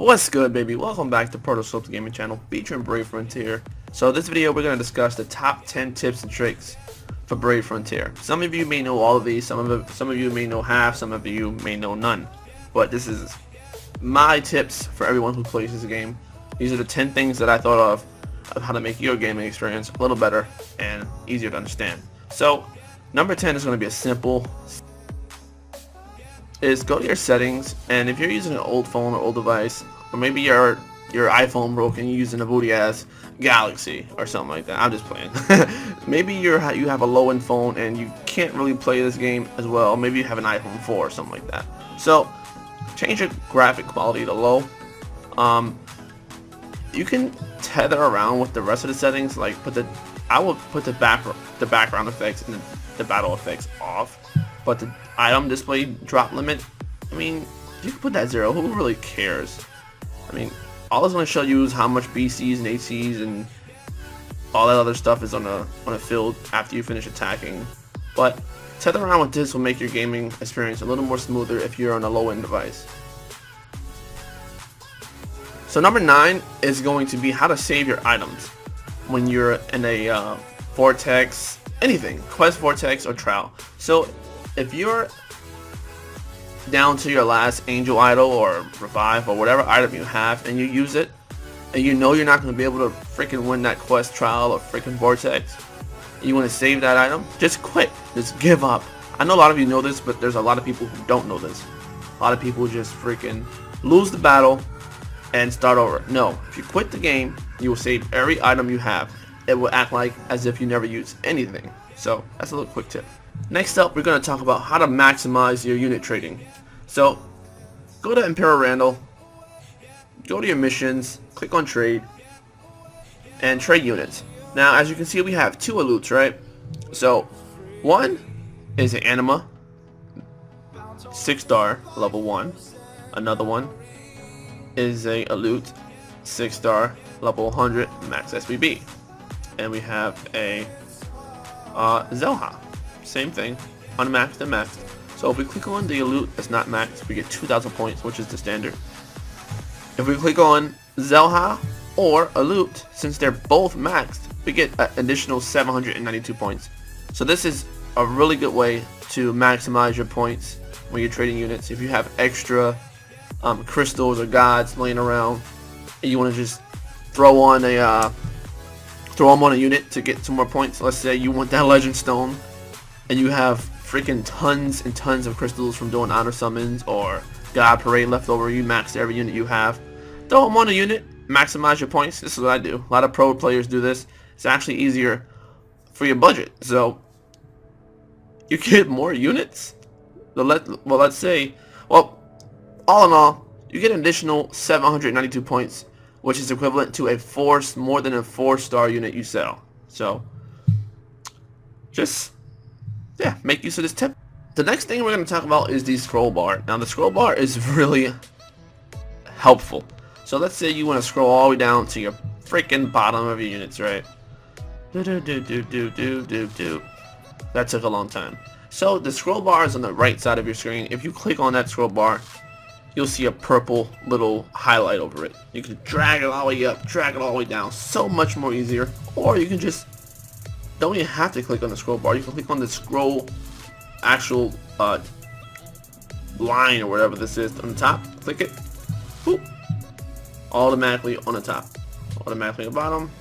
What's good, baby? Welcome back to Protoscope gaming channel featuring Brave Frontier. So this video we're going to discuss the top 10 tips and tricks for Brave Frontier. Some of you may know all of these, some of you may know half, some of you may know none. But this is my tips for everyone who plays this game. These are the 10 things that I thought of how to make your gaming experience a little better and easier to understand. So number 10 is going to be a simple is go to your settings, and if you're using an old phone or old device, or maybe your iPhone broke and you're using a booty ass Galaxy or something like that. I'm just playing. Maybe you have a low end phone and you can't really play this game as well. Maybe you have an iPhone 4 or something like that. So change your graphic quality to low. You can tether around with the rest of the settings, like I will put the background effects and the battle effects off. But the item display drop limit, I mean, you can put that 0. Who really cares? I mean, all it's going to show you is how much BCs and ACs and all that other stuff is on a field after you finish attacking. But tether around with this will make your gaming experience a little more smoother if you're on a low-end device. So number 9 is going to be how to save your items when you're in a vortex, anything, quest, vortex, or trial. So if you're down to your last angel idol or revive or whatever item you have and you use it and you know you're not going to be able to freaking win that quest, trial, or freaking vortex, you want to save that item, just quit, just give up. I know a lot of you know this, but there's a lot of people who don't know this. A lot of people just freaking lose the battle and start over. No, if you quit the game, you will save every item you have. It will act like as if you never used anything. So that's a little quick tip. Next up, we're going to talk about how to maximize your unit trading. So go to Imperial Randall, go to your missions, click on trade, and trade units. Now as you can see, we have 2 elutes, right? So one is an Anima 6-star level 1. Another one is a elute 6-star level 100 max SBB. And we have a Zelha, same thing, unmaxed and maxed. So if we click on the elute that's not maxed, we get 2,000 points, which is the standard. If we click on Zelha or elute, since they're both maxed, we get an additional 792 points. So this is a really good way to maximize your points when you're trading units. If you have extra crystals or gods laying around and you want to just throw them on a unit to get some more points. Let's say you want that legend stone and you have freaking tons and tons of crystals from doing honor summons or god parade left over. You maxed every unit you have. Throw them on a unit, maximize your points. This is what I do. A lot of pro players do this. It's actually easier for your budget. So you get more units. Let's say, all in all, you get an additional 792 points, which is equivalent to more than a 4-star unit you sell. So just make use of this tip. The next thing we're going to talk about is the scroll bar. Now the scroll bar is really helpful. So let's say you want to scroll all the way down to your freaking bottom of your units, right? That took a long time. So the scroll bar is on the right side of your screen. If you click on that scroll bar, you'll see a purple little highlight over it. You can drag it all the way up, drag it all the way down. So much more easier. Or you can just don't even have to click on the scroll bar. You can click on the scroll actual line or whatever this is on the top. Click it. Boop. Automatically on the top. Automatically on the bottom.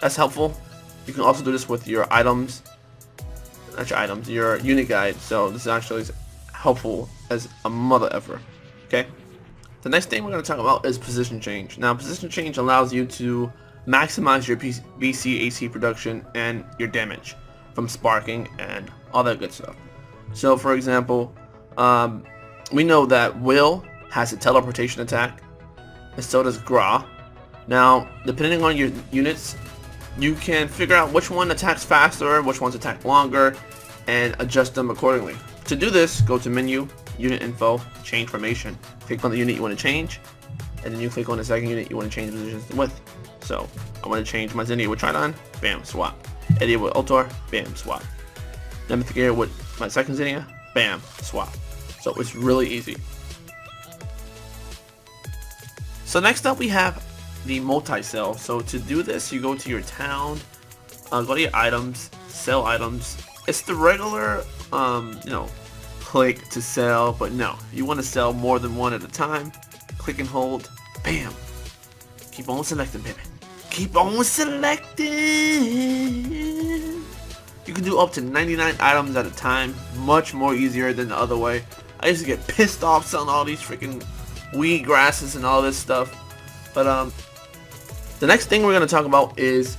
That's helpful. You can also do this with your items. Not your items, your unit guide. So this is actually helpful as a mother effer. Okay. The next thing we're going to talk about is position change. Now position change allows you to maximize your BC AC production and your damage from sparking and all that good stuff. So for example, we know that Will has a teleportation attack, and so does Gra. Now depending on your units, you can figure out which one attacks faster, which ones attack longer, and adjust them accordingly. To do this, go to menu, unit info, change formation. Click on the unit you want to change, and then you click on the second unit you want to change positions with. So I want to change my Zenith with Tridon, bam, swap. Eddie with Ultor, bam, swap. Nemeth Gear with my second Zenith, bam, swap. So it's really easy. So next up we have the multi-sell. So to do this, you go to your town, go to your items, sell items. It's the regular, you know, click to sell, but no, you want to sell more than one at a time. Click and hold, bam. Keep on selecting, baby. Keep on selecting. You can do up to 99 items at a time, much more easier than the other way. I used to get pissed off selling all these freaking weed grasses and all this stuff. But the next thing we're going to talk about is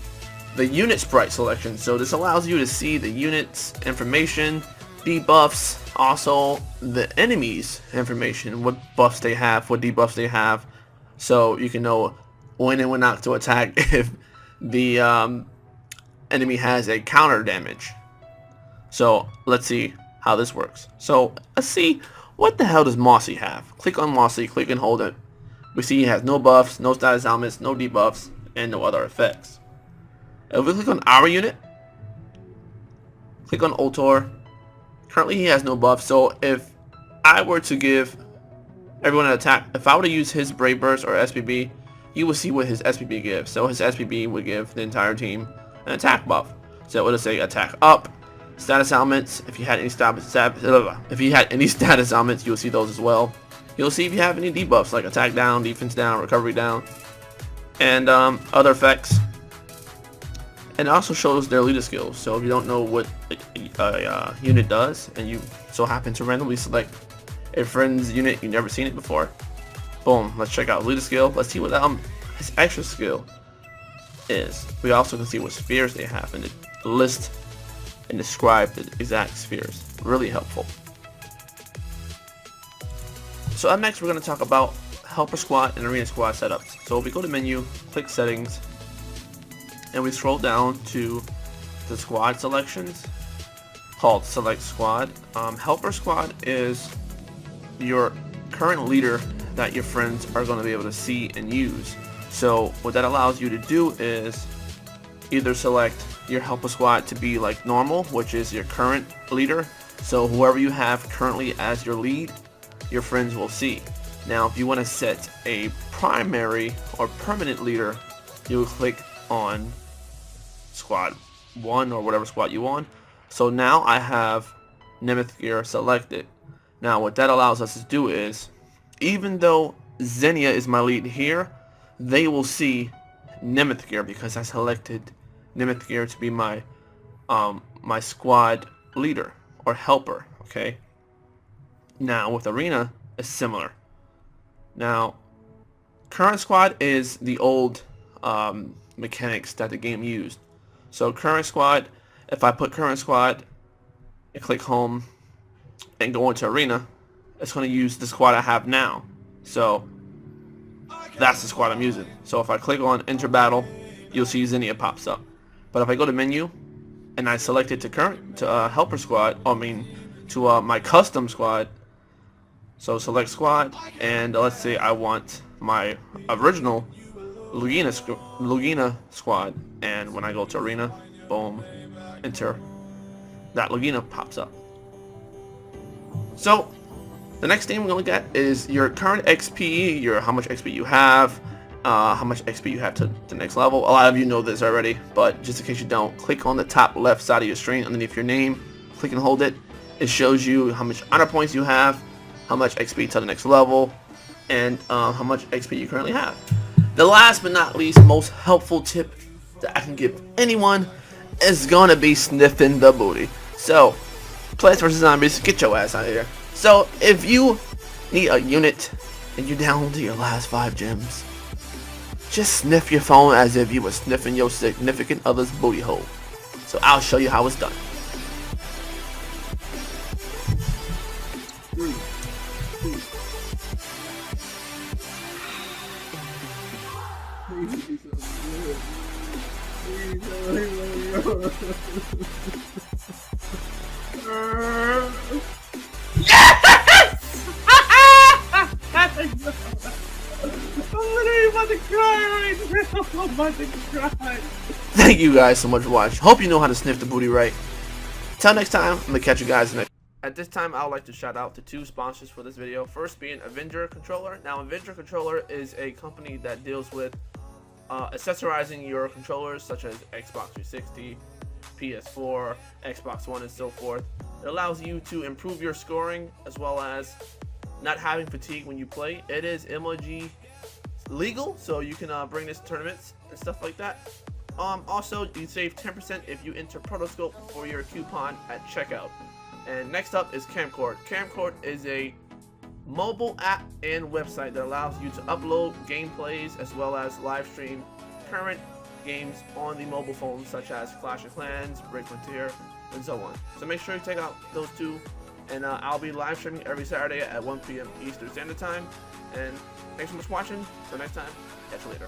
the unit sprite selection. So this allows you to see the units information, debuffs, also the enemies information, what buffs they have, what debuffs they have, so you can know when and when not to attack if the enemy has a counter damage. So let's see how this works. So let's see, what the hell does Mossy have? Click on Mossy, click and hold it. We see he has no buffs, no status elements, no debuffs, and no other effects. If we click on our unit, click on Ultor, currently he has no buff. So if I were to give everyone an attack, if I were to use his Brave Burst or SPB, you will see what his SPB gives. So his SPB would give the entire team an attack buff. So it would say attack up, status elements. If you had any status elements, you'll see those as well. You'll see if you have any debuffs like attack down, defense down, recovery down, and other effects. And it also shows their leader skills. So if you don't know what a unit does, and you so happen to randomly select a friend's unit, you've never seen it before, boom, let's check out leader skill. Let's see what his extra skill is. We also can see what spheres they have and list and describe the exact spheres. Really helpful. So up next we're going to talk about helper squad and arena squad setups. So if we go to menu, click settings, and we scroll down to the squad selections called select squad. Helper squad is your current leader that your friends are going to be able to see and use. So what that allows you to do is either select your helper squad to be like normal, which is your current leader. So whoever you have currently as your lead, your friends will see. Now if you want to set a primary or permanent leader, you'll click on squad 1 or whatever squad you want. So now I have Nemeth Gear selected. Now what that allows us to do is, even though Xenia is my lead here, they will see Nemeth Gear because I selected Nemeth Gear to be my my squad leader or helper. Okay. Now with arena, it's similar. Now current squad is the old mechanics that the game used. So current squad, if I put current squad and click home and go into arena, it's going to use the squad I have now. So that's the squad I'm using. So if I click on enter battle, you'll see Xenia pops up. But if I go to menu and I select it to helper squad, to my custom squad, so select squad, and let's say I want my original Lugina squad, and when I go to arena, boom, enter, that Lugina pops up. So the next thing we're going to look at is your current XP, how much XP you have, how much XP you have to the next level. A lot of you know this already, but just in case you don't, click on the top left side of your screen underneath your name, click and hold it. It shows you how much honor points you have, how much XP to the next level, and how much XP you currently have. The last but not least, most helpful tip that I can give anyone is gonna be sniffing the booty. So, Plants vs Zombies, get your ass out of here. So, if you need a unit and you're down to your last 5 gems, just sniff your phone as if you were sniffing your significant other's booty hole. So I'll show you how it's done. Thank you guys so much for watching. Hope you know how to sniff the booty right. Till next time, I'm gonna catch you guys next. At this time, I would like to shout out to 2 sponsors for this video. First being Avenger Controller. Now, Avenger Controller is a company that deals with accessorizing your controllers, such as Xbox 360, PS4, Xbox One, and so forth. It allows you to improve your scoring as well as not having fatigue when you play. It is MLG legal, so you can bring this to tournaments and stuff like that. Also, you save 10% if you enter Protoscope for your coupon at checkout. And next up is Kamcord. Kamcord is a mobile app and website that allows you to upload gameplays as well as live stream current games on the mobile phones, such as Clash of Clans, Break Frontier, and so on. So make sure you check out those 2, and I'll be live streaming every Saturday at 1 p.m. Eastern Standard Time. And thanks so much for watching. Till next time, catch you later.